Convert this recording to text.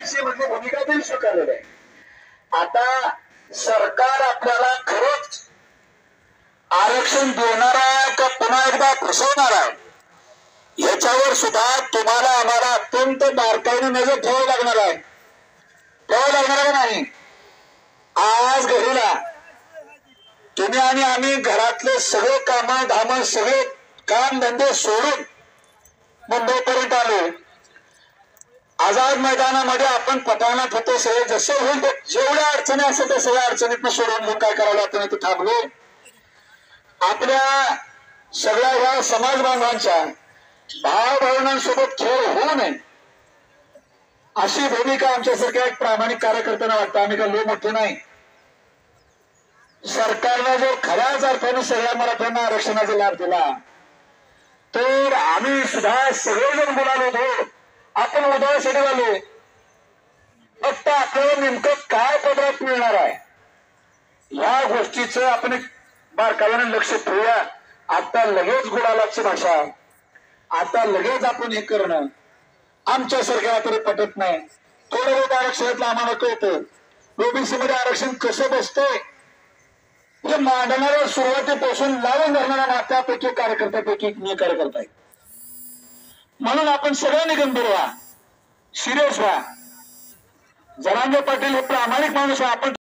OBC मधली भूमिका त्यांनी स्वीकारलेली आहे. आता सरकार आपल्याला खरंच आरक्षण देणार आहे का पुन्हा एकदा फसवणार आहे याच्यावर सुद्धा तुम्हाला आम्हाला अत्यंत बारकाईने नजर ठेवावी लागणार आहे. ठेवावी लागणार का नाही? आज घरीला तुम्ही आणि आम्ही घरातले सगळे कामं धाम सगळे काम धंदे सोडून मुंबईपर्यंत आलो. आझाद मैदानामध्ये आपण पटांगणात होतो. सगळे जसे होईल जेवढ्या अडचणी असेल त्या सगळ्या अडचणीतनं सोडून घेऊन काय करावं आपण इथे थांबलो. आपल्या सगळ्या या समाज बांधवांच्या भावभावनांसोबत खेळ होऊ नये अशी भूमिका आमच्यासारख्या एक प्रामाणिक कार्यकर्त्यांना वाटतं. आम्ही काय लो मोठे नाही. सरकारनं जर खऱ्याच अर्थाने सगळ्या मराठ्यांना आरक्षणाचा लाभ दिला तर आम्ही सुद्धा सगळेजण बोलालो होतो. आपण उद्यासाठी आलो. फक्त आपल्याला नेमकं काय पदरात मिळणार आहे या गोष्टीचं आपण एक बारकाव्याने लक्ष ठेवूया. आता लगेच गुडालाची भाषा, आता लगेच आपण हे करणं आमच्यासारख्याला तरी पटत नाही. थोडं बहुत आरक्षणातलं आम्हाला कळतं. ओबीसी मध्ये आरक्षण कसं बसतंय हे मांडणाऱ्या सुरुवातीपासून लावून धरणाऱ्या नात्यापैकी कार्यकर्त्यापैकी मी कार्यकर्ता आहे. म्हणून आपण सगळ्यांनी गंभीर व्हा, सिरियस व्हा. जरांगे पाटील हे प्रामाणिक माणूस आहे. आपण